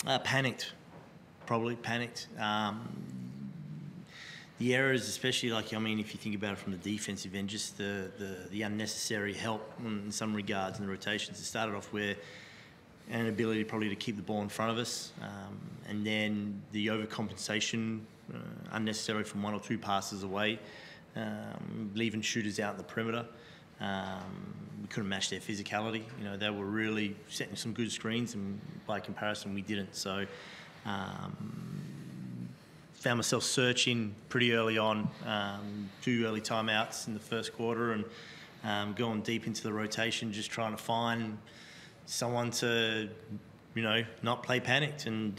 Panicked, probably panicked. The errors, especially if you think about it from the defensive end, just the unnecessary help in some regards in the rotations. It started off where an ability probably to keep the ball in front of us, and then the overcompensation unnecessary from one or two passes away, leaving shooters out in the perimeter. We couldn't match their physicality. They were really setting some good screens, and by comparison, we didn't. So, found myself searching pretty early on, 2 early timeouts in the first quarter, and going deep into the rotation, just trying to find someone to, not play panicked, and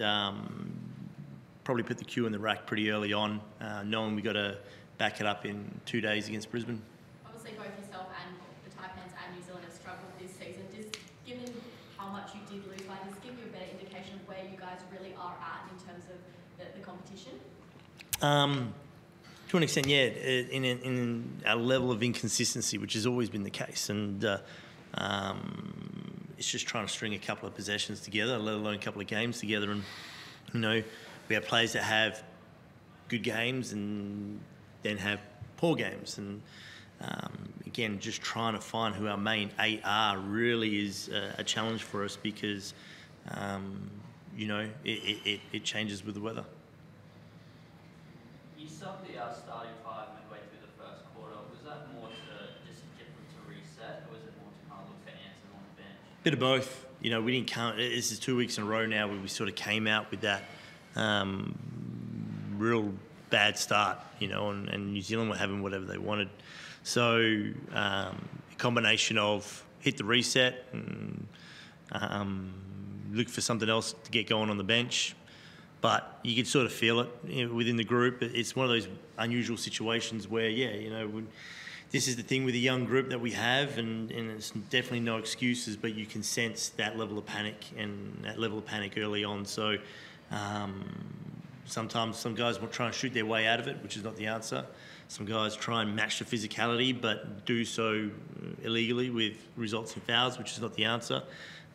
probably put the cue in the rack pretty early on, knowing we got to back it up in 2 days against Brisbane. Obviously, both yourself and the Taipans and New Zealand have struggled this season. Just given how much you did lose, does this give you a better indication of where you guys really are at in terms of the competition? To an extent, yeah, in a level of inconsistency, which has always been the case, and it's just trying to string a couple of possessions together, let alone a couple of games together. And we have players that have good games and then have poor games, and again, just trying to find who our main 8 are really is a challenge for us, because it changes with the weather. You subbed the starting 5 midway through the first quarter. Was that more to just get them to reset, or was it more to kind of look for answers on the bench? Bit of both. We didn't count. This is 2 weeks in a row now where we sort of came out with that real bad start, and New Zealand were having whatever they wanted. So a combination of hit the reset and look for something else to get going on the bench. But you could sort of feel it within the group. It's one of those unusual situations where, this is the thing with the young group that we have, and it's definitely no excuses, but you can sense that level of panic early on. So sometimes some guys will try and shoot their way out of it, which is not the answer. Some guys try and match the physicality, but do so illegally with results in fouls, which is not the answer.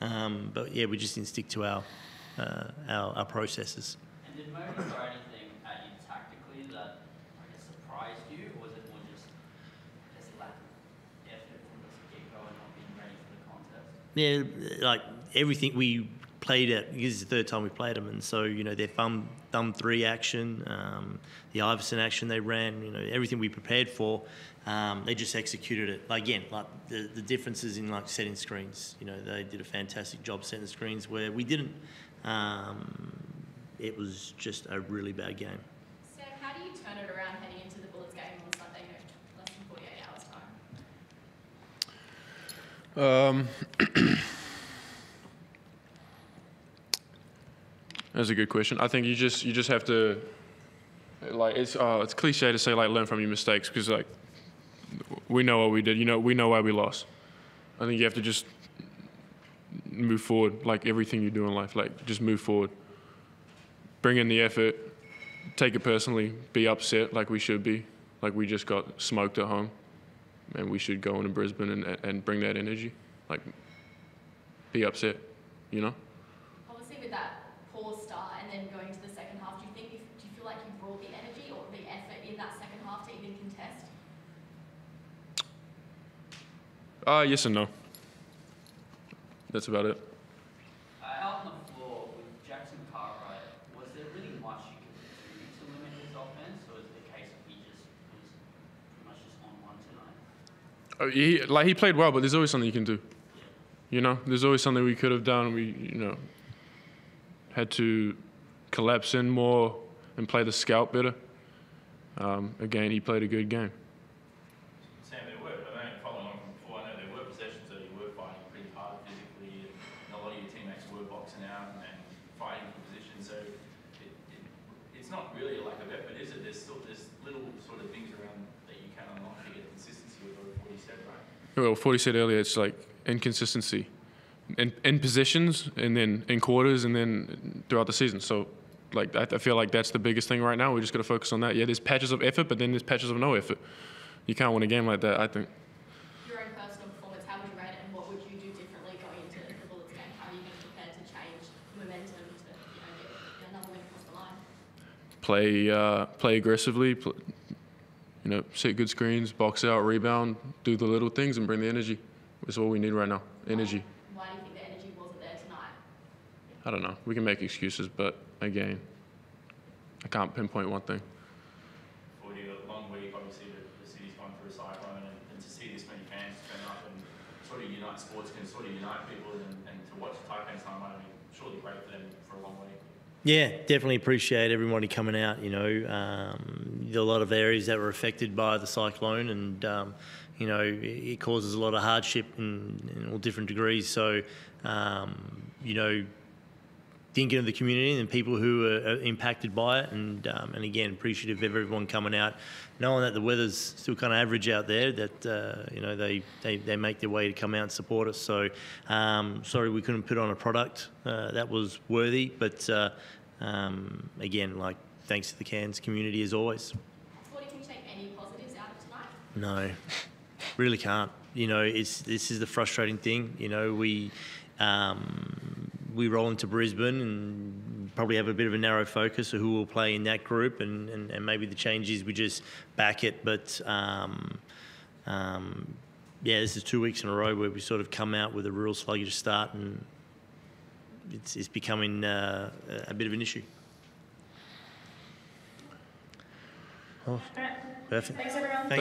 But we just didn't stick to our processes. And did Modi throw anything at you tactically that surprised you, or was it more just lack of effort from the get-go and not being ready for the contest? Yeah, like everything we played at, this is the third time we played them, and so their thumb 3 action, the Iverson action they ran, everything we prepared for, they just executed it. Again, the differences in setting screens, they did a fantastic job setting screens where we didn't. It was just a really bad game. Sam, how do you turn it around heading into the Bullets game on Sunday, less than 48 hours time? That's a good question. I think you just have to, it's cliche to say learn from your mistakes, because we know what we did. We know why we lost. I think you have to just move forward, everything you do in life. Just move forward. Bring in the effort. Take it personally. Be upset like we should be. We just got smoked at home, and we should go into Brisbane and bring that energy. Be upset. Obviously, with that poor start and then going to the second half, do you feel like you brought the energy or the effort in that second half to even contest? Yes and no. That's about it. Out on the floor with Jackson Cartwright, was there really much you could do to limit his offense, or is it the case of he was pretty much just on one tonight? He played well, but there's always something you can do. There's always something we could have done. We had to collapse in more and play the scout better. Again, he played a good game. Sam, following on from before, I know there were possessions that you were fighting pretty hard physically, and a lot of your teammates were boxing out and fighting for position. So it's not really a lack of effort, is it? There's little sort of things around that you can unlock to get consistency with what he said, right? Well, Forde said earlier, it's inconsistency in positions, and then in quarters, and then throughout the season. So, I feel like that's the biggest thing right now. We just got to focus on that. Yeah, there's patches of effort, but then there's patches of no effort. You can't win a game like that, I think. Your own personal performance, how would you rate it, and what would you do differently going into the Bullets game? How are you going to prepare to change momentum to play aggressively, set good screens, box out, rebound, do the little things, and bring the energy. That's all we need right now, energy. Why do you think the energy wasn't there tonight? I don't know. We can make excuses, but again, I can't pinpoint one thing. For you, a long week, obviously the city's gone through a cyclone, and to see this many fans turn up and sort of unite, sports can sort of unite people, and to watch the Taipans time, I mean, surely great for them for a long week. Yeah, definitely appreciate everybody coming out. There are a lot of areas that were affected by the cyclone, and it causes a lot of hardship in all different degrees. So, thinking of the community and people who are impacted by it, and again, appreciative of everyone coming out, knowing that the weather's still kind of average out there, that they make their way to come out and support us. So sorry we couldn't put on a product that was worthy, but again, thanks to the Cairns community as always. What can you take any positives out of tonight? No, really can't. This is the frustrating thing. We roll into Brisbane and probably have a bit of a narrow focus of who will play in that group, and maybe the change is we just back it. But this is 2 weeks in a row where we sort of come out with a real sluggish start, and it's becoming a bit of an issue. Oh, perfect. Thanks, everyone. Thanks.